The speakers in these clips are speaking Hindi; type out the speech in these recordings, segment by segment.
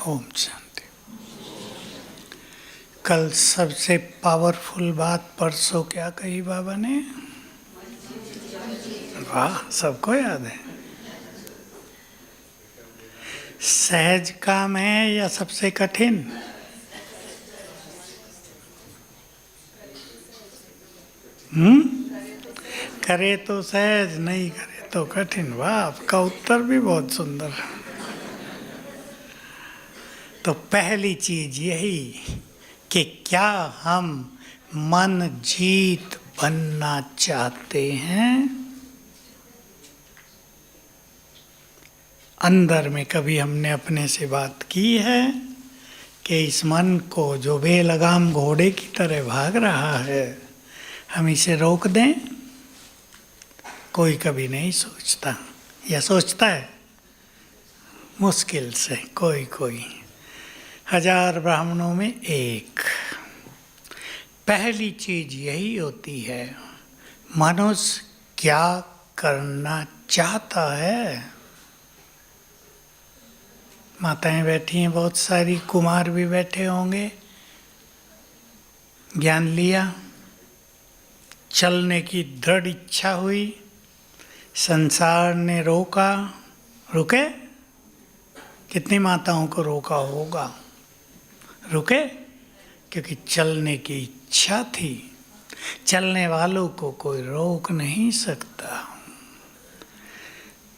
ओम शांति। कल सबसे पावरफुल बात परसों क्या कही बाबा ने? वाह, सबको याद है। सहज काम है या सबसे कठिन? करे तो सहज, नहीं करे तो कठिन। वाह, आपका उत्तर भी बहुत सुंदर है। तो पहली चीज यही कि क्या हम मन जीत बनना चाहते हैं? अंदर में कभी हमने अपने से बात की है कि इस मन को जो बेलगाम घोड़े की तरह भाग रहा है, हम इसे रोक दें? कोई कभी नहीं सोचता, या सोचता है? मुश्किल से कोई 1000 ब्राह्मणों में एक। पहली चीज यही होती है, मनुष्य क्या करना चाहता है। माताएं बैठी हैं बहुत सारी, कुमार भी बैठे होंगे। ज्ञान लिया, चलने की दृढ़ इच्छा हुई, संसार ने रोका, रुके? कितनी माताओं को रोका होगा? रुके? क्योंकि चलने की इच्छा थी। चलने वालों को कोई रोक नहीं सकता।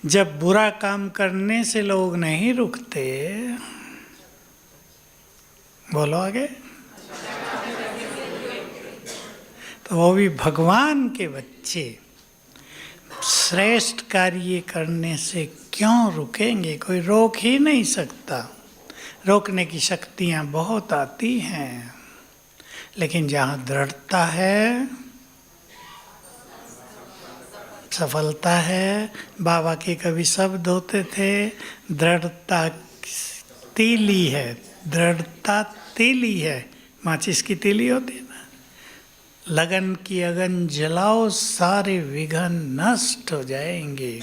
जब बुरा काम करने से लोग नहीं रुकते, बोलो आगे, तो वो भी भगवान के बच्चे श्रेष्ठ कार्य करने से क्यों रुकेंगे? कोई रोक ही नहीं सकता। रोकने की शक्तियाँ बहुत आती हैं, लेकिन जहाँ दृढ़ता है, सफलता है। बाबा के कभी शब्द होते थे, दृढ़ता तीली है, दृढ़ता तीली है। माचिस की तीली होती है ना, लगन की अगन जलाओ, सारे विघन नष्ट हो जाएंगे।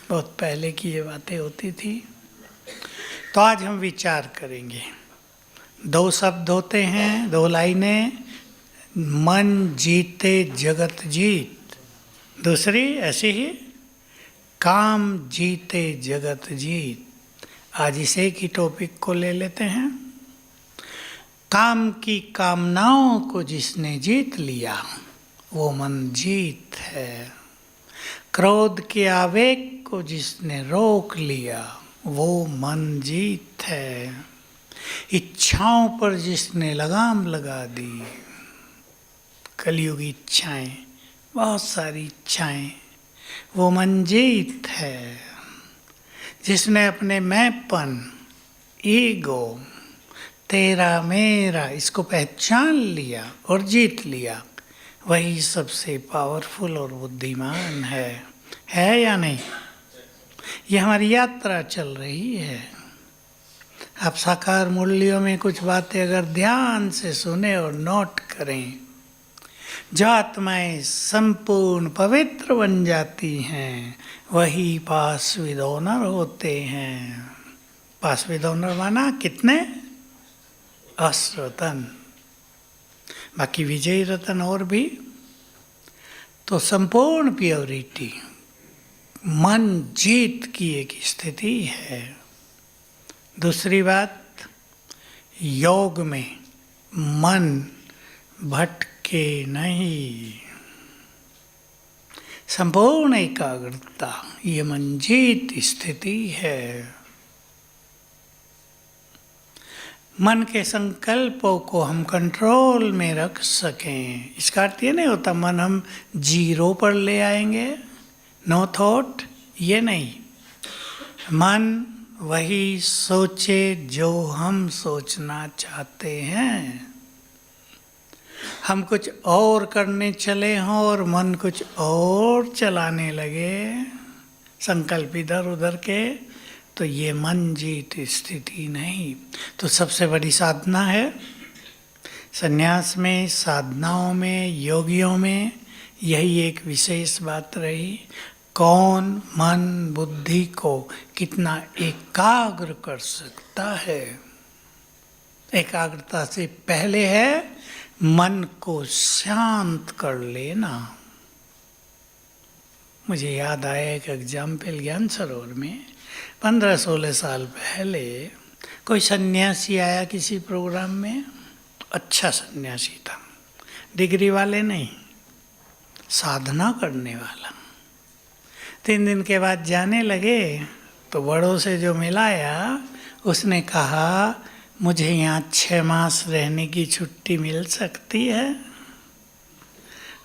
बहुत पहले की ये बातें होती थी। तो आज हम विचार करेंगे। 2 शब्द होते हैं, 2 लाइनें। मन जीते जगत जीत। दूसरी ऐसी ही, काम जीते जगत जीत। आज इस एक ही टॉपिक को ले लेते हैं। काम की कामनाओं को जिसने जीत लिया, वो मन जीत है। क्रोध के आवेग को जिसने रोक लिया, वो मन जीत है। इच्छाओं पर जिसने लगाम लगा दी, कलयुगी इच्छाएं, बहुत सारी इच्छाएं, वो मन जीत है। जिसने अपने मैंपन, ईगो, तेरा मेरा, इसको पहचान लिया और जीत लिया, वही सबसे पावरफुल और बुद्धिमान है या नहीं? ये हमारी यात्रा चल रही है। आप साकार मूल्यों में कुछ बातें अगर ध्यान से सुने और नोट करें, जो आत्माएं संपूर्ण पवित्र बन जाती हैं, वही पास विद ऑनर होते हैं। पास विद ऑनर माना कितने? अश्रतन, बाकी विजयी रतन और भी। तो संपूर्ण प्योरिटी, मन जीत की एक स्थिति है। दूसरी बात, योग में मन भटके नहीं, संपूर्ण एकाग्रता, ये मन जीत स्थिति है। मन के संकल्पों को हम कंट्रोल में रख सकें। इसका अर्थ ये नहीं होता मन हम 0 पर ले आएंगे, नो थॉट, ये नहीं। मन वही सोचे जो हम सोचना चाहते हैं। हम कुछ और करने चले हों और मन कुछ और चलाने लगे, संकल्प इधर उधर के, तो ये मन जीत स्थिति नहीं। तो सबसे बड़ी साधना है संन्यास में, साधनाओं में, योगियों में यही एक विशेष बात रही। कौन मन बुद्धि को कितना एकाग्र कर सकता है। एकाग्रता से पहले है मन को शांत कर लेना। मुझे याद आया एक एग्जाम्पल, ज्ञान सरोवर में 15-16 साल पहले कोई सन्यासी आया किसी प्रोग्राम में। अच्छा सन्यासी था, डिग्री वाले नहीं, साधना करने वाला। 3 दिन के बाद जाने लगे तो बड़ों से जो मिलाया उसने कहा, मुझे यहाँ 6 मास रहने की छुट्टी मिल सकती है।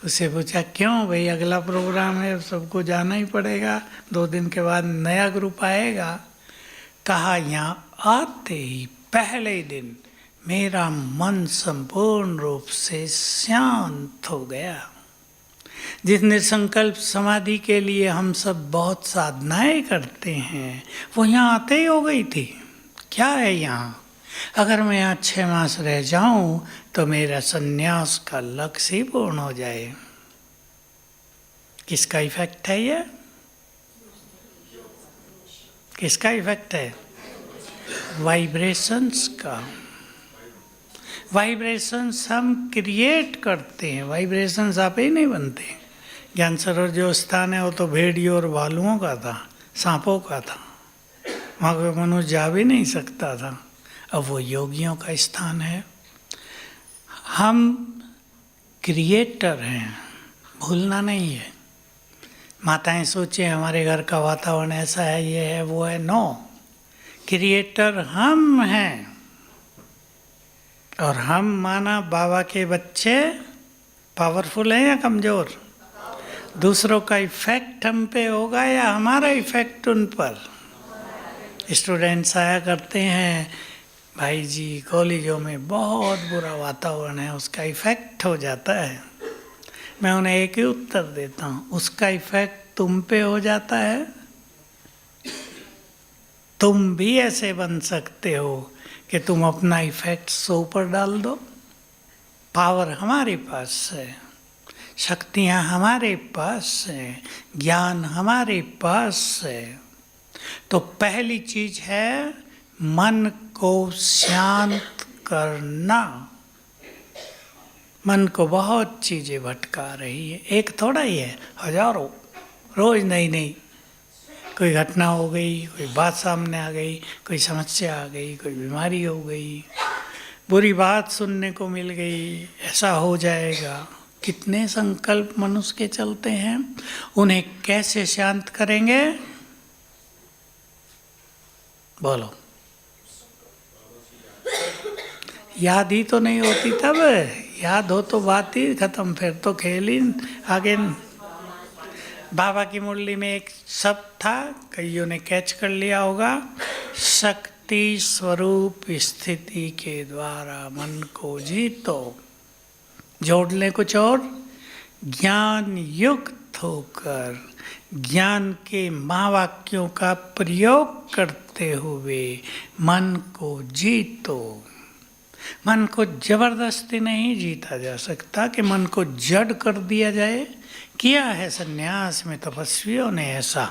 उससे पूछा क्यों भाई, अगला प्रोग्राम है, सबको जाना ही पड़ेगा, 2 दिन के बाद नया ग्रुप आएगा। कहा यहाँ आते ही पहले ही दिन मेरा मन संपूर्ण रूप से शांत हो गया। जिस निर्संकल्प समाधि के लिए हम सब बहुत साधनाएं करते हैं, वो यहाँ आते ही हो गई थी। क्या है यहाँ, अगर मैं यहाँ 6 मास रह जाऊं तो मेरा संन्यास का लक्ष्य ही पूर्ण हो जाए। किसका इफेक्ट है ये? किसका इफेक्ट है? वाइब्रेशंस का। वाइब्रेशंस हम क्रिएट करते हैं, वाइब्रेशंस आप ही नहीं बनते। ज्ञान सरोवर जो स्थान है वो तो भेड़ियों और भालुओं का था, सांपों का था, वहाँ कोई मनुष्य जा भी नहीं सकता था। अब वो योगियों का स्थान है। हम क्रिएटर हैं, भूलना नहीं है। माताएं सोचे हमारे घर का वातावरण ऐसा है, ये है वो है, नो, क्रिएटर हम हैं। और हम माना बाबा के बच्चे पावरफुल हैं या कमज़ोर? दूसरों का इफेक्ट हम पे होगा या हमारा इफेक्ट उन पर? स्टूडेंट्स आया करते हैं, भाई जी कॉलेजों में बहुत बुरा वातावरण है, उसका इफेक्ट हो जाता है। मैं उन्हें एक ही उत्तर देता हूँ, उसका इफेक्ट तुम पे हो जाता है। तुम भी ऐसे बन सकते हो कि तुम अपना इफेक्ट 100 पर डाल दो। पावर हमारे पास है, शक्तियाँ हमारे पास हैं, ज्ञान हमारे पास है। तो पहली चीज है मन को शांत करना। मन को बहुत चीज़ें भटका रही है, एक थोड़ा ही है, हजारों, रोज नई नई कोई घटना हो गई, कोई बात सामने आ गई, कोई समस्या आ गई, कोई बीमारी हो गई, बुरी बात सुनने को मिल गई, ऐसा हो जाएगा। कितने संकल्प मनुष्य के चलते हैं, उन्हें कैसे शांत करेंगे? बोलो। याद ही तो नहीं होती, तब याद हो तो बात ही खत्म, फिर तो खेल ही आगे। बाबा की मुरली में एक शब्द था, कईयों ने कैच कर लिया होगा, शक्ति स्वरूप स्थिति के द्वारा मन को जीतो। जोड़ लें कुछ और, ज्ञान युक्त होकर ज्ञान के महावाक्यों का प्रयोग करते हुए मन को जीतो। मन को जबरदस्ती नहीं जीता जा सकता कि मन को जड़ कर दिया जाए। किया है संन्यास में तपस्वियों ने ऐसा,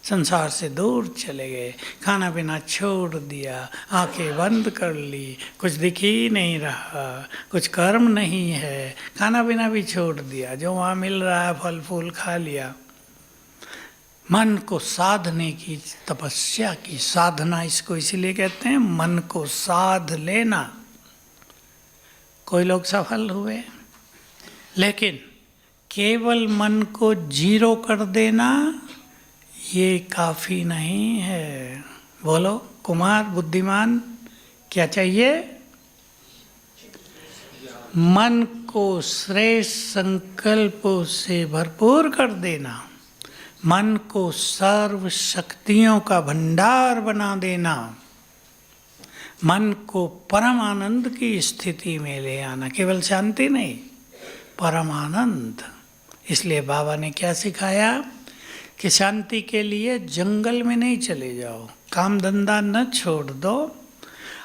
संसार से दूर चले गए, खाना पीना छोड़ दिया, आंखें बंद कर ली, कुछ दिख ही नहीं रहा, कुछ कर्म नहीं है, खाना पीना भी छोड़ दिया, जो वहाँ मिल रहा है फल फूल खा लिया। मन को साधने की, तपस्या की, साधना इसको इसीलिए कहते हैं, मन को साध लेना। कोई लोग सफल हुए, लेकिन केवल मन को जीरो कर देना ये काफ़ी नहीं है। बोलो कुमार बुद्धिमान, क्या चाहिए? मन को श्रेष्ठ संकल्पों से भरपूर कर देना, मन को सर्व शक्तियों का भंडार बना देना, मन को परम आनंद की स्थिति में ले आना। केवल शांति नहीं, परम आनंद। इसलिए बाबा ने क्या सिखाया कि शांति के लिए जंगल में नहीं चले जाओ, काम धंधा न छोड़ दो,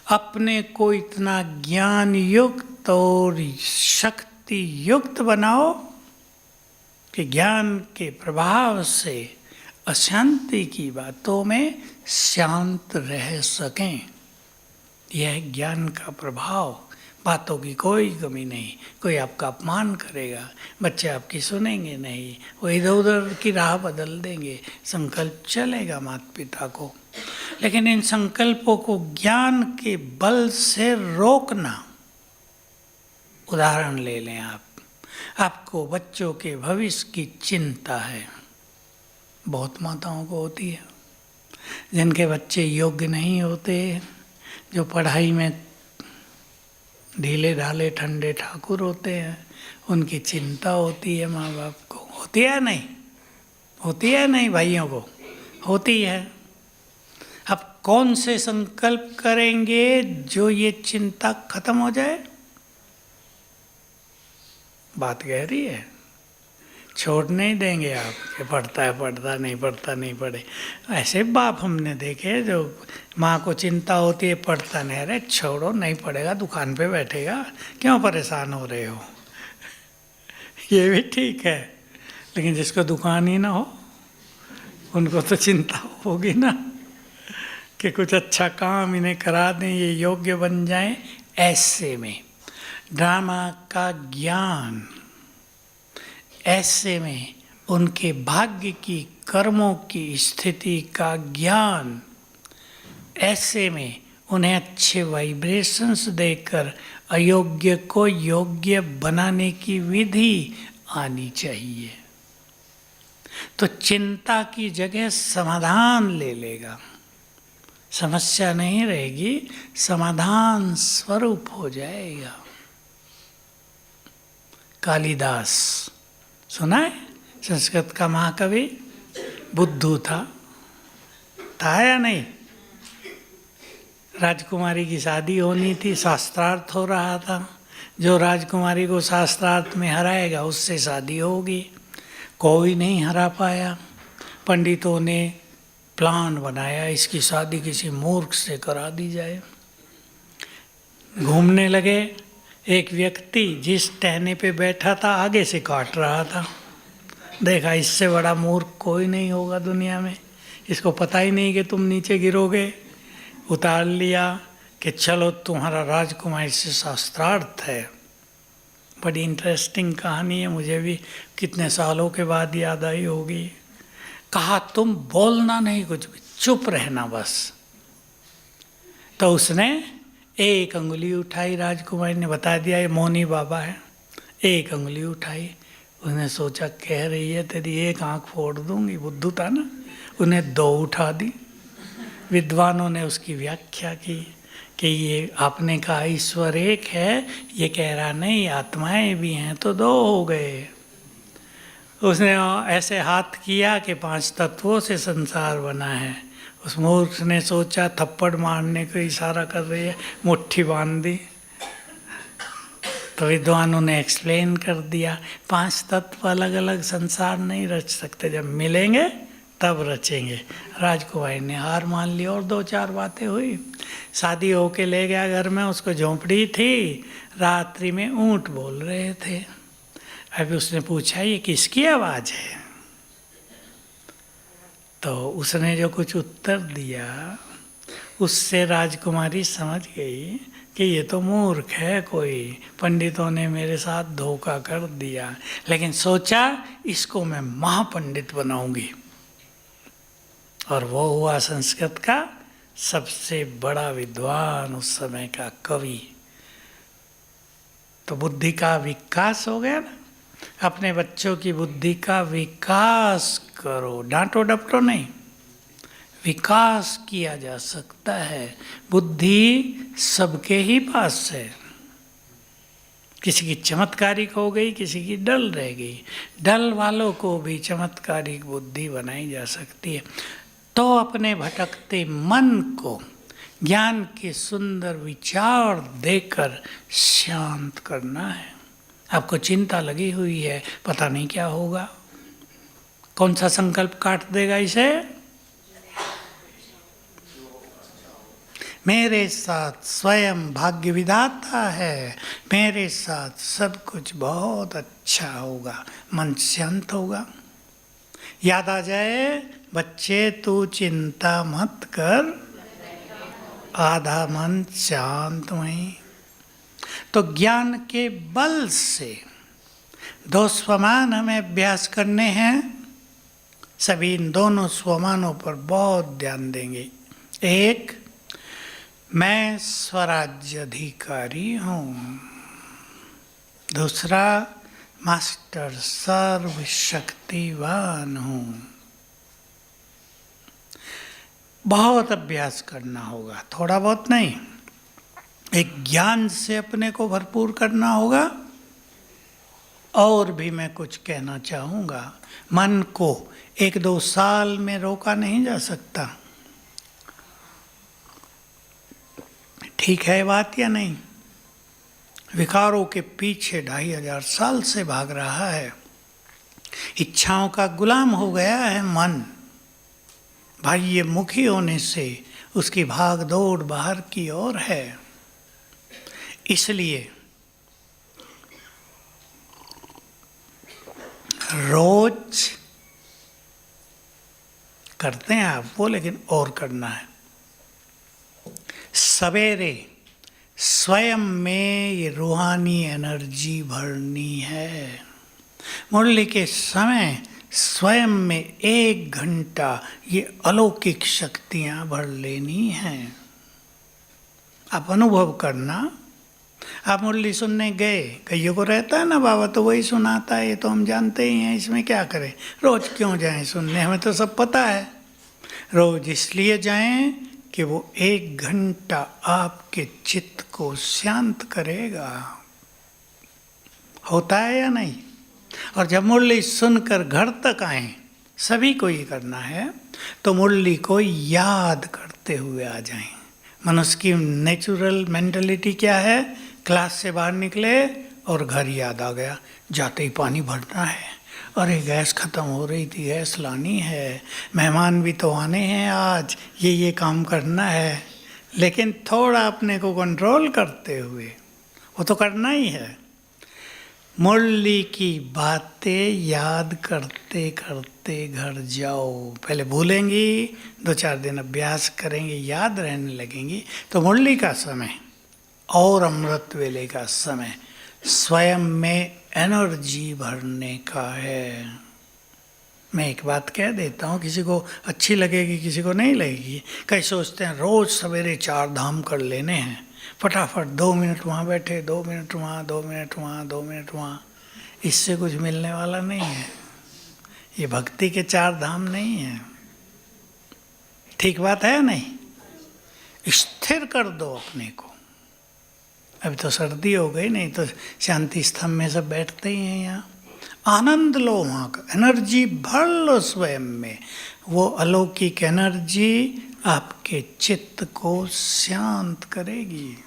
अपने को इतना ज्ञान युक्त और शक्ति युक्त बनाओ कि ज्ञान के प्रभाव से अशांति की बातों में शांत रह सकें। यह ज्ञान का प्रभाव। बातों की कोई कमी नहीं। कोई आपका अपमान करेगा, बच्चे आपकी सुनेंगे नहीं, वो इधर उधर की राह बदल देंगे, संकल्प चलेगा माता पिता को। लेकिन इन संकल्पों को ज्ञान के बल से रोकना। उदाहरण ले लें आपको बच्चों के भविष्य की चिंता है, बहुत माताओं को होती है। जिनके बच्चे योग्य नहीं होते, जो पढ़ाई में ढीले ढाले ठंडे ठाकुर होते हैं, उनकी चिंता होती है माँ बाप को। होती है नहीं? होती है नहीं भाइयों को? होती है। अब कौन से संकल्प करेंगे जो ये चिंता खत्म हो जाए? बात गहरी है। छोड़ नहीं देंगे आप कि पढ़ता है पढ़ता नहीं, पढ़ता नहीं पढ़े। ऐसे बाप हमने देखे जो माँ को चिंता होती है पढ़ता नहीं, अरे छोड़ो नहीं पढ़ेगा, दुकान पे बैठेगा, क्यों परेशान हो रहे हो। ये भी ठीक है, लेकिन जिसको दुकान ही ना हो उनको तो चिंता होगी ना कि कुछ अच्छा काम इन्हें करा दें, ये योग्य बन जाएं। ऐसे में ड्रामा का ज्ञान, ऐसे में उनके भाग्य की, कर्मों की स्थिति का ज्ञान, ऐसे में उन्हें अच्छे वाइब्रेशंस देकर अयोग्य को योग्य बनाने की विधि आनी चाहिए। तो चिंता की जगह समाधान ले लेगा। समस्या नहीं रहेगी, समाधान स्वरूप हो जाएगा। कालिदास सुना है? संस्कृत का महाकवि बुद्धू था या नहीं? राजकुमारी की शादी होनी थी, शास्त्रार्थ हो रहा था। जो राजकुमारी को शास्त्रार्थ में हराएगा उससे शादी होगी। कोई नहीं हरा पाया। पंडितों ने प्लान बनाया, इसकी शादी किसी मूर्ख से करा दी जाए। घूमने लगे। एक व्यक्ति जिस टहने पे बैठा था आगे से काट रहा था। देखा इससे बड़ा मूर्ख कोई नहीं होगा दुनिया में, इसको पता ही नहीं कि तुम नीचे गिरोगे। उतार लिया कि चलो तुम्हारा राजकुमारी से शास्त्रार्थ है। बड़ी इंटरेस्टिंग कहानी है, मुझे भी कितने सालों के बाद याद आई होगी। कहा तुम बोलना नहीं, कुछ भी चुप रहना बस। तो उसने एक अंगुली उठाई, राजकुमारी ने बता दिया ये मौनी बाबा है। एक अंगुली उठाई, उसने सोचा कह रही है तेरी एक आंख फोड़ दूंगी, बुद्धू था ना। उन्हें दो उठा दी। विद्वानों ने उसकी व्याख्या की कि ये आपने कहा ईश्वर एक है, ये कह रहा नहीं आत्माएं भी हैं, तो दो हो गए। उसने ऐसे हाथ किया कि 5 तत्वों से संसार बना है। उस मूर्ख ने सोचा थप्पड़ मारने को इशारा कर रही है, मुट्ठी बांध दी। तो विद्वानों ने एक्सप्लेन कर दिया 5 तत्व अलग अलग संसार नहीं रच सकते, जब मिलेंगे तब रचेंगे। राजकुमारी ने हार मान ली और 2-4 बातें हुई। शादी होके ले गया घर में, उसको झोंपड़ी थी, रात्रि में ऊंट बोल रहे थे। अभी उसने पूछा ये किसकी आवाज़ है? तो उसने जो कुछ उत्तर दिया उससे राजकुमारी समझ गई कि ये तो मूर्ख है कोई, पंडितों ने मेरे साथ धोखा कर दिया। लेकिन सोचा इसको मैं महापंडित बनाऊंगी, और वो हुआ संस्कृत का सबसे बड़ा विद्वान, उस समय का कवि। तो बुद्धि का विकास हो गया ना। अपने बच्चों की बुद्धि का विकास करो, डांटो डपटो नहीं, विकास किया जा सकता है। बुद्धि सबके ही पास है। किसी की चमत्कारिक हो गई, किसी की डल रह गई। डल वालों को भी चमत्कारिक बुद्धि बनाई जा सकती है। तो अपने भटकते मन को ज्ञान के सुंदर विचार देकर शांत करना है। आपको चिंता लगी हुई है, पता नहीं क्या होगा, कौन सा संकल्प काट देगा इसे? मेरे साथ स्वयं भाग्य विधाता है, मेरे साथ सब कुछ बहुत अच्छा होगा, मन शांत होगा। याद आ जाए, बच्चे तू चिंता मत कर, आधा मन शांत वहीं। तो ज्ञान के बल से दो स्वमान हमें अभ्यास करने हैं। सभी इन दोनों स्वमानों पर बहुत ध्यान देंगे। एक, मैं स्वराज्य अधिकारी हूँ। दूसरा, मास्टर सर्वशक्तिवान हूँ। बहुत अभ्यास करना होगा, थोड़ा बहुत नहीं। एक ज्ञान से अपने को भरपूर करना होगा। और भी मैं कुछ कहना चाहूँगा, मन को 1-2 साल में रोका नहीं जा सकता। ठीक है बात या नहीं? विकारों के पीछे 2500 साल से भाग रहा है, इच्छाओं का गुलाम हो गया है मन। बाह्य मुखी होने से उसकी भाग दौड़ बाहर की ओर है। इसलिए रोज करते हैं आप वो, लेकिन और करना है। सवेरे स्वयं में ये रूहानी एनर्जी भरनी है। मुरली के समय स्वयं में 1 घंटा ये अलौकिक शक्तियां भर लेनी हैं। आप अनुभव करना। आप मुरली सुनने गए, कईयों को रहता है ना बाबा तो वही सुनाता है, ये तो हम जानते ही हैं, इसमें क्या करें, रोज क्यों जाएं सुनने, हमें तो सब पता है। रोज इसलिए जाएं कि वो 1 घंटा आपके चित्त को शांत करेगा। होता है या नहीं? और जब मुरली सुनकर घर तक आए, सभी को ये करना है, तो मुरली को याद करते हुए आ जाएं। मनुष्य की नेचुरल मेंटालिटी क्या है? क्लास से बाहर निकले और घर याद आ गया, जाते ही पानी भरना है, अरे गैस ख़त्म हो रही थी, गैस लानी है, मेहमान भी तो आने हैं आज, ये काम करना है। लेकिन थोड़ा अपने को कंट्रोल करते हुए, वो तो करना ही है। मुरली की बातें याद करते करते घर जाओ। पहले भूलेंगी, 2-4 दिन अभ्यास करेंगे, याद रहने लगेंगी। तो मुरली का समय और अमृत वेले का समय स्वयं में एनर्जी भरने का है। मैं एक बात कह देता हूँ, किसी को अच्छी लगेगी, किसी को नहीं लगेगी। कई सोचते हैं रोज सवेरे 4 धाम कर लेने हैं, फटाफट 2 मिनट वहाँ बैठे, 2 मिनट वहाँ, 2 मिनट वहाँ, 2 मिनट वहाँ। इससे कुछ मिलने वाला नहीं है। ये भक्ति के 4 धाम नहीं है। ठीक बात है नहीं? स्थिर कर दो अपने को। अभी तो सर्दी हो गई, नहीं तो शांति स्तंभ में सब बैठते ही हैं। यहाँ आनंद लो, वहाँ का एनर्जी भर लो स्वयं में। वो अलौकिक एनर्जी आपके चित्त को शांत करेगी।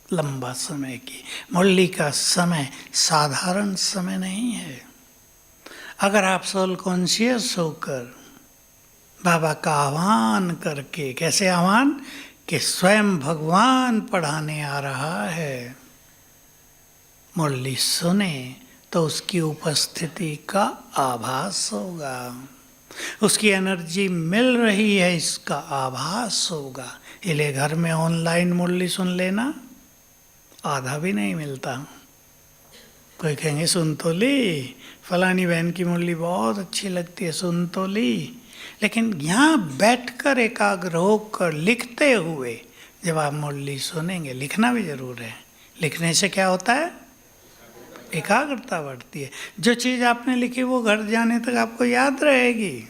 लंबा समय की मुरली का समय साधारण समय नहीं है। अगर आप सोल कॉन्शियस होकर बाबा का आह्वान करके, कैसे आह्वान कि स्वयं भगवान पढ़ाने आ रहा है, मुरली सुने तो उसकी उपस्थिति का आभास होगा, उसकी एनर्जी मिल रही है इसका आभास होगा। इसलिए घर में ऑनलाइन मुरली सुन लेना, आधा भी नहीं मिलता। कोई कहेंगे सुन तो ली, फलानी बहन की मुरली बहुत अच्छी लगती है, सुन तो ली। लेकिन यहाँ बैठकर एकाग्र होकर लिखते हुए जब आप मुरली सुनेंगे, लिखना भी जरूर है, लिखने से क्या होता है? एकाग्रता बढ़ती है। जो चीज़ आपने लिखी वो घर जाने तक आपको याद रहेगी।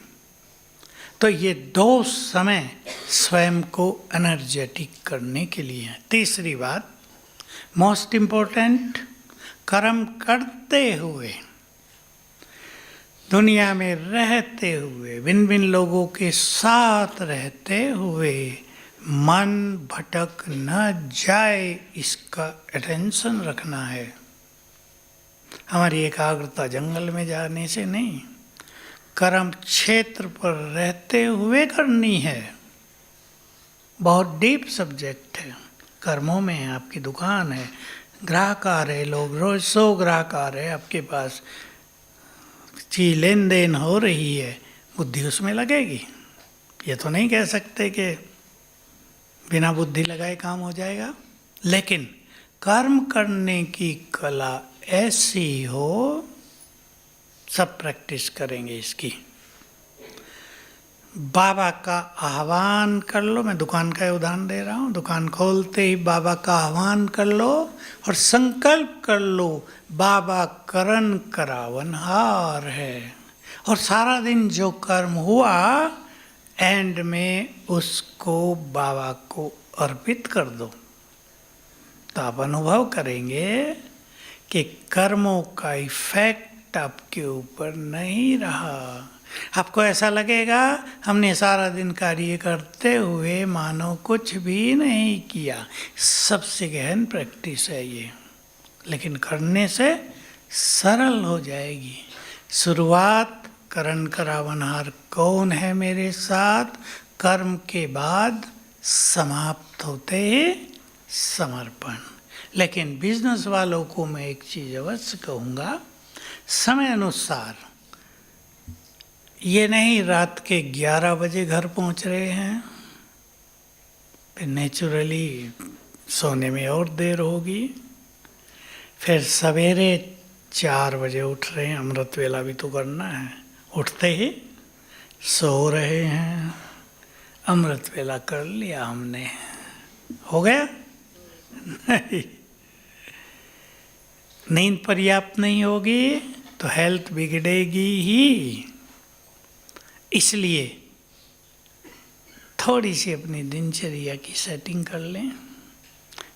तो ये 2 समय स्वयं को एनर्जेटिक करने के लिए है। तीसरी बात, मोस्ट इम्पोर्टेंट, कर्म करते हुए, दुनिया में रहते हुए, भिन्न भिन्न लोगों के साथ रहते हुए मन भटक न जाए, इसका अटेंशन रखना है। हमारी एकाग्रता जंगल में जाने से नहीं, कर्म क्षेत्र पर रहते हुए करनी है। बहुत डीप सब्जेक्ट है। कर्मों में है, आपकी दुकान है, ग्राहक आ रहे लोग, रोज 100 ग्राहक आ रहे आपके पास, चीज लेन देन हो रही है, बुद्धि उसमें लगेगी। ये तो नहीं कह सकते कि बिना बुद्धि लगाए काम हो जाएगा, लेकिन कर्म करने की कला ऐसी हो, सब प्रैक्टिस करेंगे इसकी। बाबा का आह्वान कर लो, मैं दुकान का उदाहरण दे रहा हूँ। दुकान खोलते ही बाबा का आह्वान कर लो और संकल्प कर लो बाबा करण करावनहार है, और सारा दिन जो कर्म हुआ एंड में उसको बाबा को अर्पित कर दो। तो आप अनुभव करेंगे कि कर्मों का इफेक्ट आपके ऊपर नहीं रहा। आपको ऐसा लगेगा हमने सारा दिन कार्य करते हुए मानो कुछ भी नहीं किया। सबसे गहन प्रैक्टिस है ये, लेकिन करने से सरल हो जाएगी। शुरुआत करण करावनहार कौन है मेरे साथ, कर्म के बाद समाप्त होते ही समर्पण। लेकिन बिजनेस वालों को मैं एक चीज़ अवश्य कहूँगा, समय अनुसार, ये नहीं रात के 11 बजे घर पहुंच रहे हैं, फिर नेचुरली सोने में और देर होगी, फिर सवेरे 4 बजे उठ रहे हैं, अमृत वेला भी तो करना है, उठते ही सो रहे हैं, अमृत वेला कर लिया हमने, हो गया? नहीं, नींद पर्याप्त नहीं होगी तो हेल्थ बिगड़ेगी ही। इसलिए थोड़ी सी अपनी दिनचर्या की सेटिंग कर लें,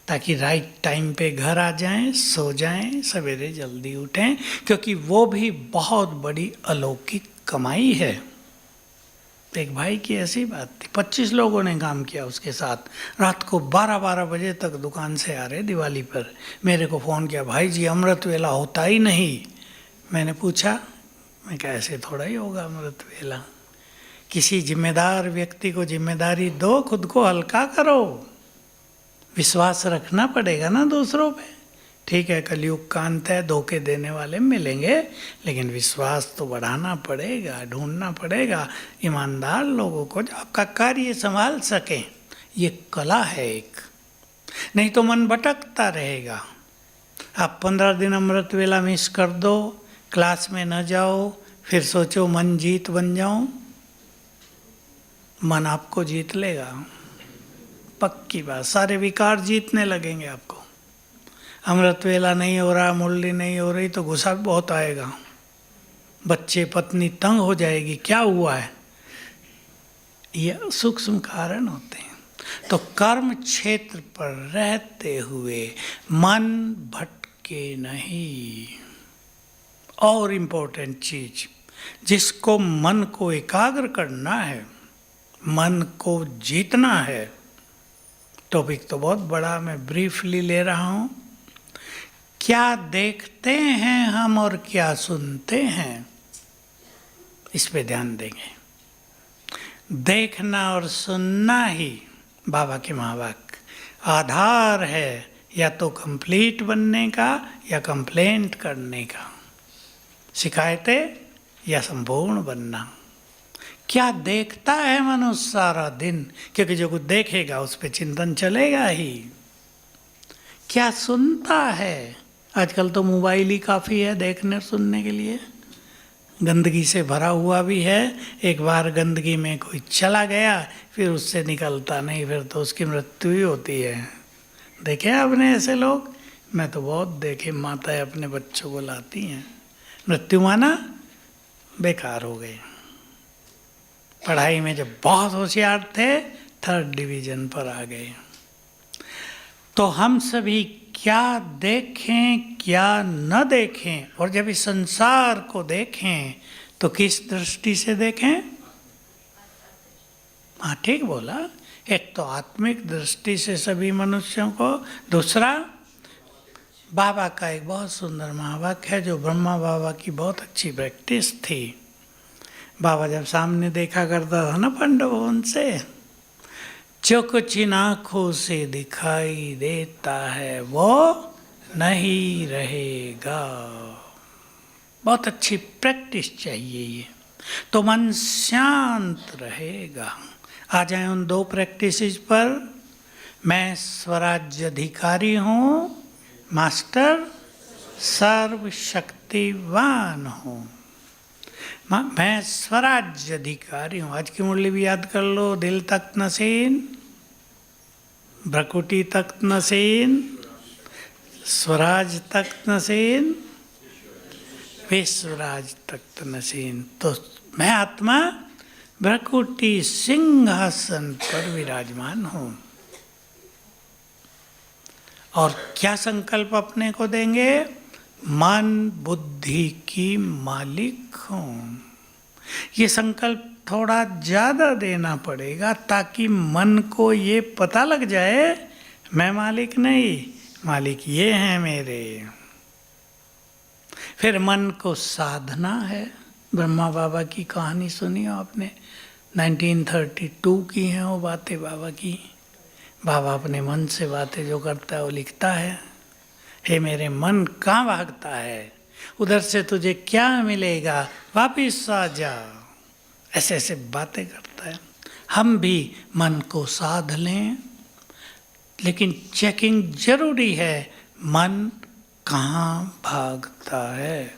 ताकि राइट टाइम पे घर आ जाएं, सो जाएं, सवेरे जल्दी उठें, क्योंकि वो भी बहुत बड़ी अलौकिक कमाई है। एक भाई की ऐसी बात थी, 25 लोगों ने काम किया उसके साथ, रात को 12-12 बजे तक दुकान से आ रहे दिवाली पर, मेरे को फ़ोन किया, भाई जी अमृत वेला होता ही नहीं। मैंने पूछा, मैं कहा ऐसे थोड़ा ही होगा अमृत वेला, किसी जिम्मेदार व्यक्ति को जिम्मेदारी दो, खुद को हल्का करो, विश्वास रखना पड़ेगा ना दूसरों पे। ठीक है, कलयुग का अंत है, धोखे देने वाले मिलेंगे, लेकिन विश्वास तो बढ़ाना पड़ेगा, ढूंढना पड़ेगा ईमानदार लोगों को जो आपका कार्य संभाल सकें। ये कला है एक, नहीं तो मन भटकता रहेगा। आप 15 दिन अमृत वेला मिस कर दो, क्लास में न जाओ, फिर सोचो मन जीत बन जाऊं, मन आपको जीत लेगा, पक्की बात। सारे विकार जीतने लगेंगे आपको। अमृत वेला नहीं हो रहा, मुरली नहीं हो रही तो गुस्सा भी बहुत आएगा, बच्चे पत्नी तंग हो जाएगी, क्या हुआ है। ये सूक्ष्म कारण होते हैं। तो कर्म क्षेत्र पर रहते हुए मन भटके नहीं। और इम्पोर्टेंट चीज, जिसको मन को एकाग्र करना है, मन को जीतना है, टॉपिक तो बहुत बड़ा, मैं ब्रीफली ले रहा हूं। क्या देखते हैं हम और क्या सुनते हैं, इस पे ध्यान देंगे। देखना और सुनना ही बाबा के महावाक्य आधार है, या तो कंप्लीट बनने का या कंप्लेंट करने का, शिकायतें या संपूर्ण बनना। क्या देखता है मनुष्य सारा दिन, क्योंकि जो कुछ देखेगा उस पर चिंतन चलेगा ही। क्या सुनता है, आजकल तो मोबाइल ही काफ़ी है देखने सुनने के लिए, गंदगी से भरा हुआ भी है। एक बार गंदगी में कोई चला गया फिर उससे निकलता नहीं, फिर तो उसकी मृत्यु ही होती है। देखे आपने ऐसे लोग? मैं तो बहुत देखे, माताएं अपने बच्चों को लाती हैं, मृत्यु माना बेकार हो गए। पढ़ाई में जब बहुत होशियार थे 3rd डिवीज़न पर आ गए। तो हम सभी क्या देखें क्या न देखें, और जब इस संसार को देखें तो किस दृष्टि से देखें? हाँ ठीक बोला, एक तो आत्मिक दृष्टि से सभी मनुष्यों को, दूसरा बाबा का एक बहुत सुंदर महावाक्य है जो ब्रह्मा बाबा की बहुत अच्छी प्रैक्टिस थी। बाबा जब सामने देखा करता था ना पांडवों से, जो कुछ इन आँखों से दिखाई देता है वो नहीं रहेगा। बहुत अच्छी प्रैक्टिस चाहिए ये, तो मन शांत रहेगा। आ जाए उन दो प्रैक्टिसेस पर। मैं स्वराज्य अधिकारी हूँ, मास्टर सर्वशक्तिवान हूँ। मैं स्वराज्य अधिकारी हूँ। आज की मुरली भी याद कर लो। दिल तख्त नशीन, भ्रकुटी तख्त नशीन, स्वराज तख्त नशीन, विश्वराज तख्त नशीन। तो मैं आत्मा भ्रकुटी सिंहासन पर विराजमान हूँ। और क्या संकल्प अपने को देंगे? मन बुद्धि की मालिक हूँ। ये संकल्प थोड़ा ज़्यादा देना पड़ेगा ताकि मन को ये पता लग जाए मैं मालिक नहीं, मालिक ये हैं मेरे। फिर मन को साधना है। ब्रह्मा बाबा की कहानी सुनी हो आपने, 1932 की हैं वो बातें बाबा की। बाबा अपने मन से बातें जो करता है वो लिखता है। हे मेरे मन, कहाँ भागता है? उधर से तुझे क्या मिलेगा? वापिस आ जा। ऐसे ऐसे बातें करता है। हम भी मन को साध लें, लेकिन चेकिंग जरूरी है मन कहाँ भागता है।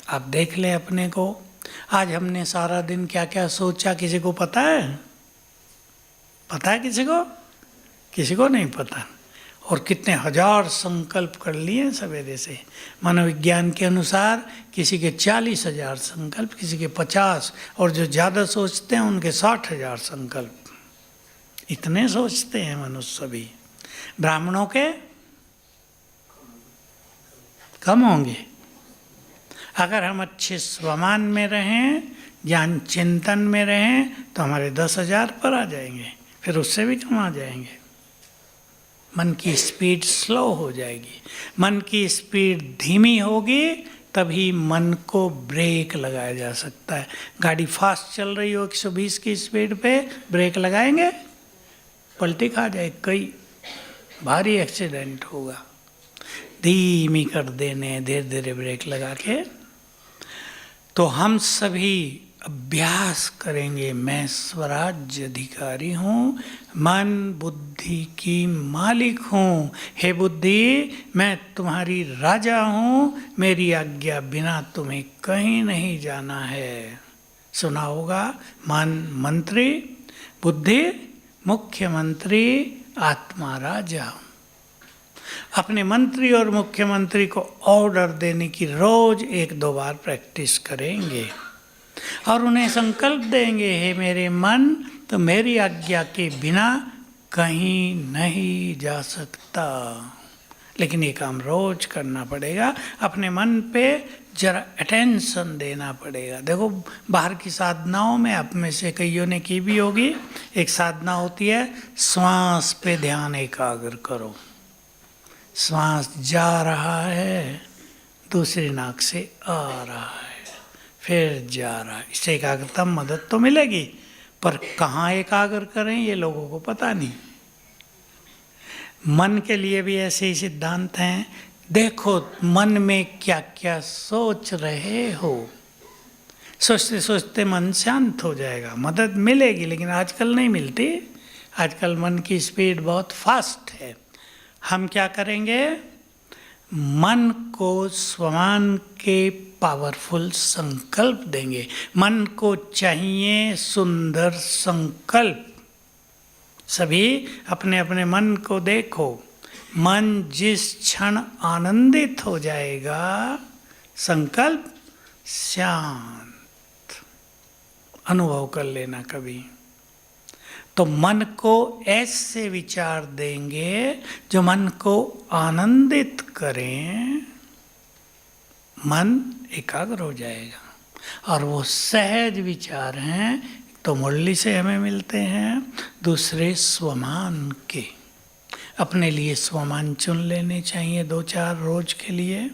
आप देख लें अपने को। आज हमने सारा दिन क्या क्या सोचा, किसी को पता है? पता है किसी को? किसी को नहीं पता। और कितने हजार संकल्प कर लिए सवेरे से। मनोविज्ञान के अनुसार किसी के 40,000 संकल्प, किसी के 50, और जो ज़्यादा सोचते हैं उनके 60,000 संकल्प। इतने सोचते हैं मनुष्य भी। ब्राह्मणों के कम होंगे। अगर हम अच्छे स्वमान में रहें, ज्ञान चिंतन में रहें, तो हमारे 10,000 पर आ जाएंगे, फिर उससे भी कम आ जाएंगे। मन की स्पीड स्लो हो जाएगी। मन की स्पीड धीमी होगी तभी मन को ब्रेक लगाया जा सकता है। गाड़ी फास्ट चल रही हो 120 की स्पीड पे, ब्रेक लगाएंगे, पलटी खा जाए, कई भारी एक्सीडेंट होगा। धीमी कर देने, धीरे धीरे ब्रेक लगा के। तो हम सभी अभ्यास करेंगे। मैं स्वराज्य अधिकारी हूँ, मन बुद्धि की मालिक हूँ। हे बुद्धि, मैं तुम्हारी राजा हूँ, मेरी आज्ञा बिना तुम्हें कहीं नहीं जाना है। सुना होगा, मन मंत्री, बुद्धि मुख्यमंत्री, आत्मा राजा। अपने मंत्री और मुख्यमंत्री को ऑर्डर देने की रोज 1-2 बार प्रैक्टिस करेंगे और उन्हें संकल्प देंगे, हे मेरे मन, तो मेरी आज्ञा के बिना कहीं नहीं जा सकता। लेकिन ये काम रोज करना पड़ेगा। अपने मन पे जरा अटेंशन देना पड़ेगा। देखो, बाहर की साधनाओं में आप में से कईयों ने की भी होगी। एक साधना होती है, श्वास पे ध्यान एकाग्र करो। श्वास जा रहा है, दूसरी नाक से आ रहा है, फिर जा रहा है। इससे एकाग्रता मदद तो मिलेगी, पर कहाँ एकाग्र करें ये लोगों को पता नहीं। मन के लिए भी ऐसे ही सिद्धांत हैं। देखो मन में क्या क्या सोच रहे हो। सोचते सोचते मन शांत हो जाएगा। मदद मिलेगी, लेकिन आजकल नहीं मिलती। आजकल मन की स्पीड बहुत फास्ट है। हम क्या करेंगे? मन को स्वमान के पावरफुल संकल्प देंगे। मन को चाहिए सुंदर संकल्प। सभी अपने अपने मन को देखो। मन जिस क्षण आनंदित हो जाएगा, संकल्प शांत। अनुभव कर लेना कभी। तो मन को ऐसे विचार देंगे जो मन को आनंदित करें, मन एकाग्र हो जाएगा। और वो सहज विचार हैं, तो मुरली से हमें मिलते हैं, दूसरे स्वमान के। अपने लिए स्वमान चुन लेने चाहिए 2-4 रोज के लिए।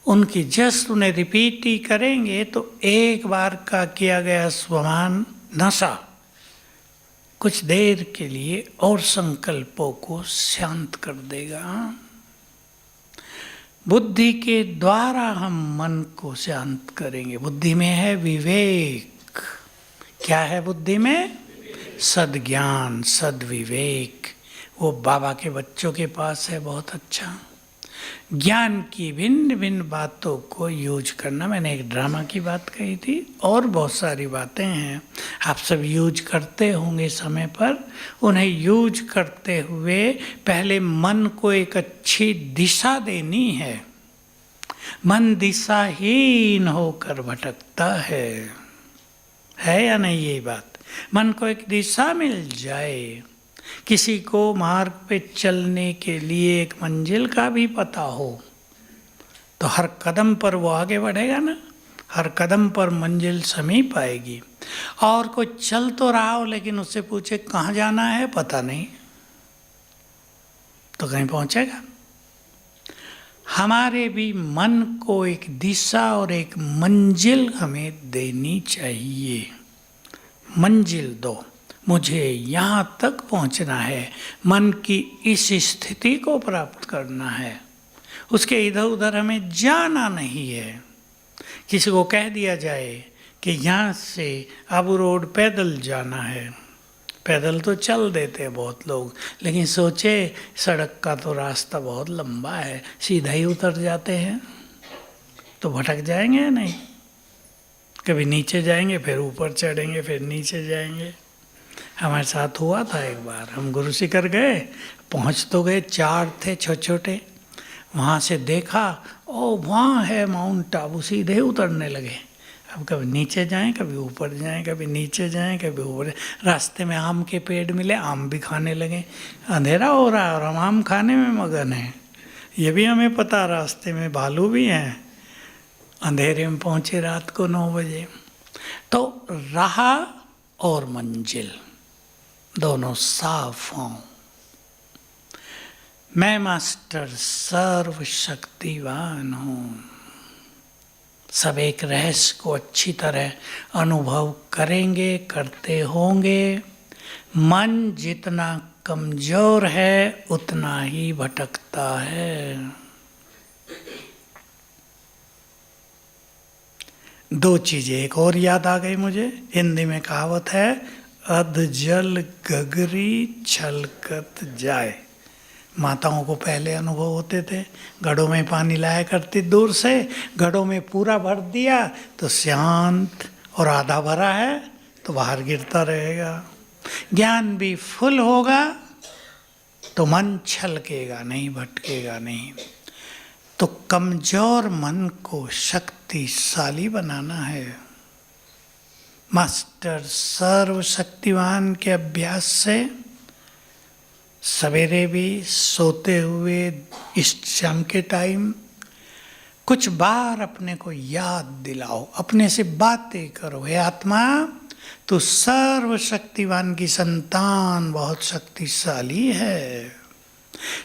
उनकी जस्ट उन्हें रिपीट ही करेंगे तो एक बार का किया गया स्वमान नशा कुछ देर के लिए और संकल्पों को शांत कर देगा। बुद्धि के द्वारा हम मन को शांत करेंगे। बुद्धि में है विवेक। क्या है बुद्धि में? सद्ज्ञान, सद्विवेक। वो बाबा के बच्चों के पास है, बहुत अच्छा। ज्ञान की भिन्न भिन्न बातों को यूज करना। मैंने एक ड्रामा की बात कही थी, और बहुत सारी बातें हैं आप सब यूज करते होंगे समय पर। उन्हें यूज करते हुए पहले मन को एक अच्छी दिशा देनी है। मन दिशाहीन होकर भटकता है या नहीं? यही बात, मन को एक दिशा मिल जाए। किसी को मार्ग पे चलने के लिए एक मंजिल का भी पता हो तो हर कदम पर वो आगे बढ़ेगा ना, हर कदम पर मंजिल समीप आएगी। और कोई चल तो रहा हो लेकिन उससे पूछे कहाँ जाना है, पता नहीं, तो कहीं पहुंचेगा। हमारे भी मन को एक दिशा और एक मंजिल हमें देनी चाहिए। मंजिल दो, मुझे यहाँ तक पहुँचना है, मन की इस स्थिति को प्राप्त करना है, उसके इधर उधर हमें जाना नहीं है। किसी को कह दिया जाए कि यहाँ से अबू रोड पैदल जाना है, पैदल तो चल देते हैं बहुत लोग, लेकिन सोचे सड़क का तो रास्ता बहुत लंबा है, सीधा ही उतर जाते हैं, तो भटक जाएंगे या नहीं? कभी नीचे जाएंगे, फिर ऊपर चढ़ेंगे, फिर नीचे जाएंगे। हमारे साथ हुआ था एक बार, हम गुरु शिखर गए, पहुँच तो गए, 4 थे छोटे छोटे। वहाँ से देखा, ओ वहाँ है माउंट आबू, सीधे उतरने लगे। अब कभी नीचे जाएं, कभी ऊपर जाएं, कभी नीचे जाएं, कभी ऊपर। रास्ते में आम के पेड़ मिले, आम भी खाने लगे। अंधेरा हो रहा है और हम आम खाने में मगन हैं। ये भी हमें पता, रास्ते में भालू भी हैं। अंधेरे में पहुँचे रात को 9 बजे। तो राह और मंजिल दोनों साफ हों। मैं मास्टर सर्वशक्तिवान हूँ। सब एक रहस्य को अच्छी तरह अनुभव करेंगे, करते होंगे। मन जितना कमजोर है उतना ही भटकता है। 2 चीजें एक और याद आ गई मुझे। हिंदी में कहावत है, अध जल गगरी छलकत जाए। माताओं को पहले अनुभव होते थे, घड़ों में पानी लाया करती दूर से, घड़ों में पूरा भर दिया तो शांत, और आधा भरा है तो बाहर गिरता रहेगा। ज्ञान भी फुल होगा तो मन छलकेगा नहीं, भटकेगा नहीं। तो कमजोर मन को शक्तिशाली बनाना है। मास्टर सर्वशक्तिवान के अभ्यास से सवेरे भी, सोते हुए, इस शाम के टाइम कुछ बार अपने को याद दिलाओ, अपने से बातें करो। हे आत्मा, तू सर्वशक्तिवान की संतान बहुत शक्तिशाली है।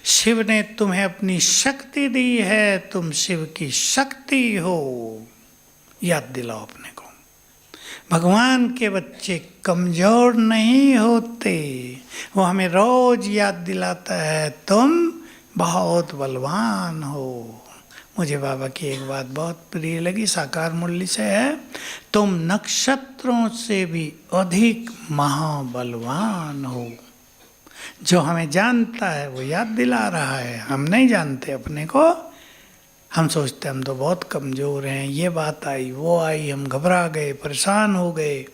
शिव ने तुम्हें अपनी शक्ति दी है, तुम शिव की शक्ति हो। याद दिलाओ अपने को। भगवान के बच्चे कमजोर नहीं होते, वो हमें रोज याद दिलाता है, तुम बहुत बलवान हो। मुझे बाबा की एक बात बहुत प्रिय लगी, साकार मुरली से है, तुम नक्षत्रों से भी अधिक महाबलवान हो। जो हमें जानता है वो याद दिला रहा है, हम नहीं जानते अपने को। हम सोचते हम तो बहुत कमज़ोर हैं, ये बात आई वो आई, हम घबरा गए, परेशान हो गए।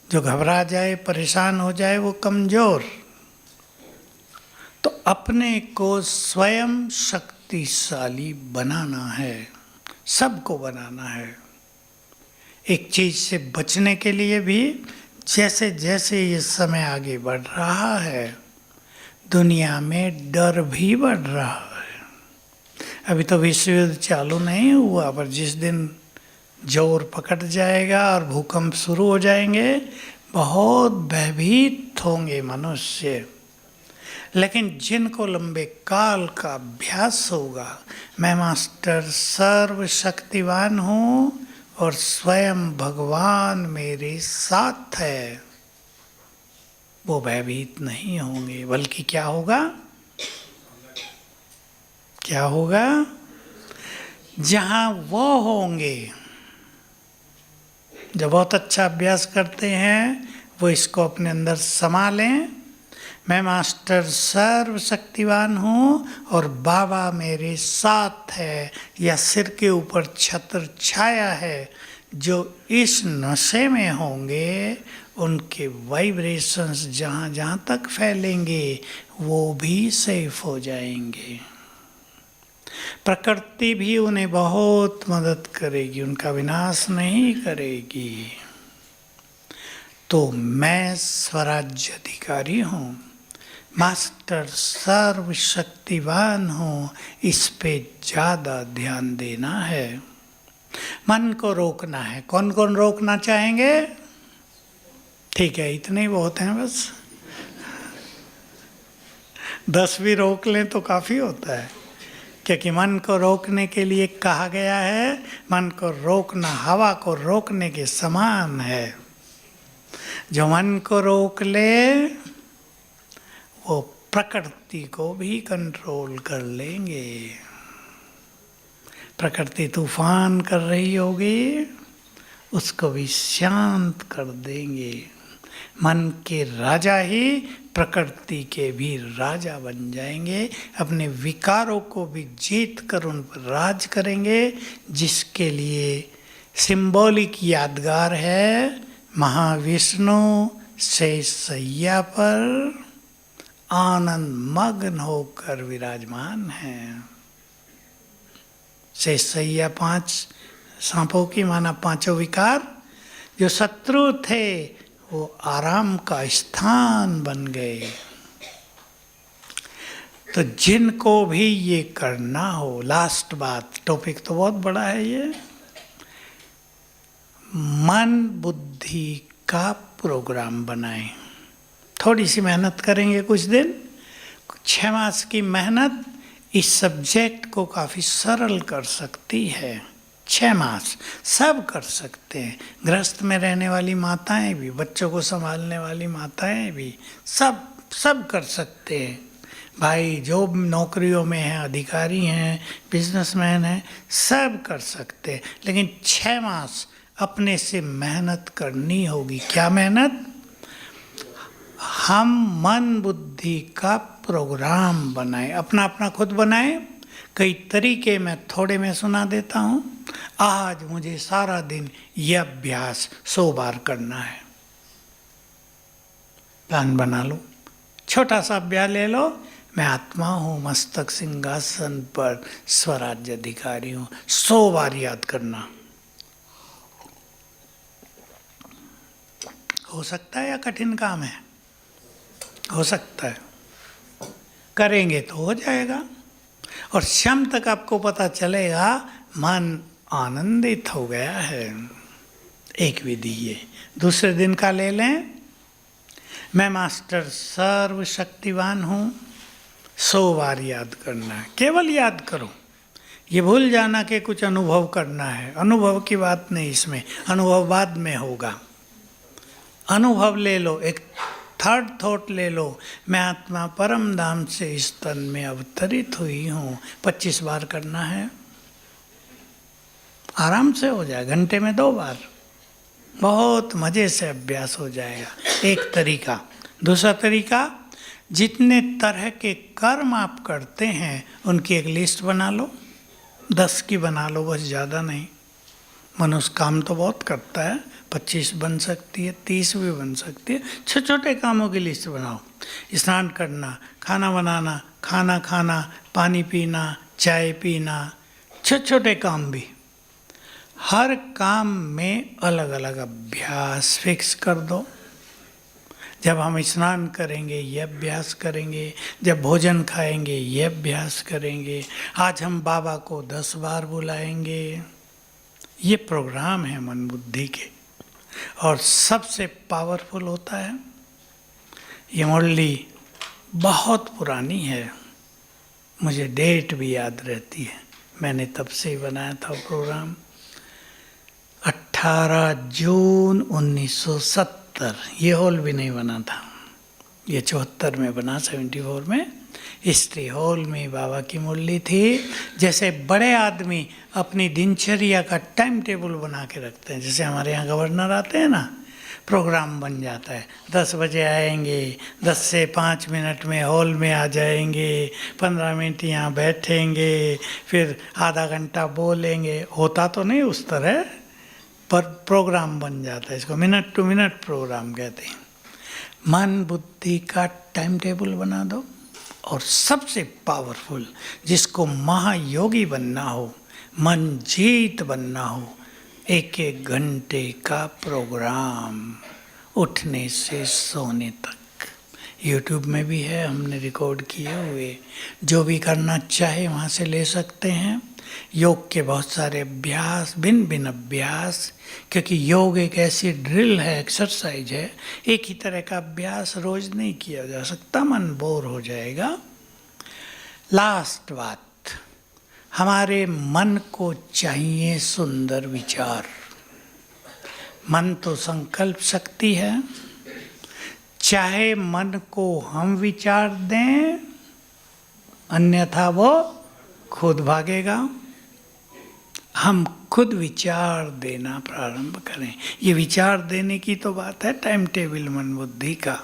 जो घबरा जाए, परेशान हो जाए, वो कमज़ोर। तो अपने को स्वयं शक्तिशाली बनाना है, सबको बनाना है। एक चीज़ से बचने के लिए भी, जैसे जैसे ये समय आगे बढ़ रहा है, दुनिया में डर भी बढ़ रहा है। अभी तो विश्व युद्ध चालू नहीं हुआ, पर जिस दिन जोर पकड़ जाएगा और भूकंप शुरू हो जाएंगे, बहुत भयभीत होंगे मनुष्य। लेकिन जिनको लंबे काल का अभ्यास होगा, मैं मास्टर सर्वशक्तिवान हूँ और स्वयं भगवान मेरे साथ है, वो भयभीत नहीं होंगे, बल्कि क्या होगा, क्या होगा, जहां वो होंगे, जो बहुत अच्छा अभ्यास करते हैं वो इसको अपने अंदर समा लें। मैं मास्टर सर्वशक्तिवान हूँ और बाबा मेरे साथ है, या सिर के ऊपर छत्र छाया है। जो इस नशे में होंगे उनके वाइब्रेशंस जहाँ जहाँ तक फैलेंगे वो भी सेफ हो जाएंगे। प्रकृति भी उन्हें बहुत मदद करेगी, उनका विनाश नहीं करेगी। तो मैं स्वराज्य अधिकारी हूँ, मास्टर सर्वशक्तिवान हूँ, इस पे ज़्यादा ध्यान देना है। मन को रोकना है। कौन कौन रोकना चाहेंगे? ठीक है, इतने ही बहुत हैं बस। 10 भी रोक लें तो काफ़ी होता है, क्योंकि मन को रोकने के लिए कहा गया है, मन को रोकना हवा को रोकने के समान है। जो मन को रोक ले वो प्रकृति को भी कंट्रोल कर लेंगे। प्रकृति तूफान कर रही होगी, उसको भी शांत कर देंगे। मन के राजा ही प्रकृति के भी राजा बन जाएंगे, अपने विकारों को भी जीत कर उन पर राज करेंगे। जिसके लिए सिंबॉलिक यादगार है, महाविष्णु शैय्या पर आनंद मग्न होकर विराजमान हैं। शैय्या 5 सांपों की माना 5 विकार जो शत्रु थे वो आराम का स्थान बन गए। तो जिनको भी ये करना हो, लास्ट बात, टॉपिक तो बहुत बड़ा है ये, मन बुद्धि का प्रोग्राम बनाएं। थोड़ी सी मेहनत करेंगे कुछ दिन, 6 मास की मेहनत इस सब्जेक्ट को काफ़ी सरल कर सकती है। 6 मास सब कर सकते हैं। गृहस्थ में रहने वाली माताएं भी, बच्चों को संभालने वाली माताएं भी, सब कर सकते हैं। भाई जो नौकरियों में हैं, अधिकारी हैं, बिजनेसमैन हैं, सब कर सकते हैं। लेकिन 6 मास अपने से मेहनत करनी होगी। क्या मेहनत? हम मन बुद्धि का प्रोग्राम बनाएं, अपना अपना खुद बनाएं। कई तरीके मैं थोड़े में सुना देता हूँ। आज मुझे सारा दिन यह अभ्यास 100 बार करना है। प्लान बना लो, छोटा सा अभ्यास ले लो। मैं आत्मा हूँ, मस्तक सिंहासन पर स्वराज्य अधिकारी हूँ, 100 बार याद करना। हो सकता है या कठिन काम है? हो सकता है, करेंगे तो हो जाएगा। और शाम तक आपको पता चलेगा मन आनंदित हो गया है। एक विधि ये। दूसरे दिन का ले लें, मैं मास्टर सर्वशक्तिवान हूँ, 100 बार याद करना है। केवल याद करो, ये भूल जाना कि कुछ अनुभव करना है। अनुभव की बात नहीं इसमें, अनुभव बाद में होगा। अनुभव ले लो, एक थर्ड थॉट ले लो, मैं आत्मा परम धाम से इस तन में अवतरित हुई हूँ। 25 बार करना है, आराम से हो जाए, घंटे में 2 बार, बहुत मज़े से अभ्यास हो जाएगा। एक तरीका। दूसरा तरीका, जितने तरह के कर्म आप करते हैं उनकी एक लिस्ट बना लो। 10 की बना लो बस, ज़्यादा नहीं। मनुष्य काम तो बहुत करता है, 25 बन सकती है, 30 भी बन सकती है। छोटे छोटे कामों की लिस्ट बनाओ। स्नान करना, खाना बनाना, खाना खाना, पानी पीना, चाय पीना, छोटे छोटे काम भी। हर काम में अलग अलग अभ्यास फिक्स कर दो। जब हम स्नान करेंगे ये अभ्यास करेंगे, जब भोजन खाएंगे ये अभ्यास करेंगे, आज हम बाबा को 10 बार बुलाएंगे। ये प्रोग्राम है मन बुद्धि के, और सबसे पावरफुल होता है। ये मुरली बहुत पुरानी है, मुझे डेट भी याद रहती है, मैंने तब से ही बनाया था प्रोग्राम। 18 जून 1970, ये हॉल भी नहीं बना था, ये 74 में बना, 74 में। हिस्ट्री हॉल में बाबा की मुरली थी। जैसे बड़े आदमी अपनी दिनचर्या का टाइम टेबल बना के रखते हैं, जैसे हमारे यहाँ गवर्नर आते हैं ना, प्रोग्राम बन जाता है, 10 बजे आएंगे, 10 से 5 मिनट में हॉल में आ जाएंगे, 15 मिनट यहाँ बैठेंगे, फिर आधा घंटा बोलेंगे। होता तो नहीं उस तरह, पर प्रोग्राम बन जाता है। इसको मिनट टू मिनट प्रोग्राम कहते हैं। मन बुद्धि का टाइम टेबल बना दो। और सबसे पावरफुल, जिसको महायोगी बनना हो, मन जीत बनना हो, 1-1 घंटे का प्रोग्राम, उठने से सोने तक। यूट्यूब में भी है, हमने रिकॉर्ड किए हुए, जो भी करना चाहे वहाँ से ले सकते हैं। योग के बहुत सारे अभ्यास, भिन्न भिन्न अभ्यास, क्योंकि योग एक ऐसी ड्रिल है, एक्सरसाइज है, एक ही तरह का अभ्यास रोज नहीं किया जा सकता, मन बोर हो जाएगा। लास्ट बात, हमारे मन को चाहिए सुंदर विचार। मन तो संकल्प शक्ति है, चाहे मन को हम विचार दें, अन्यथा वो खुद भागेगा। हम खुद विचार देना प्रारंभ करें। ये विचार देने की तो बात है टाइम टेबल मन बुद्धि का।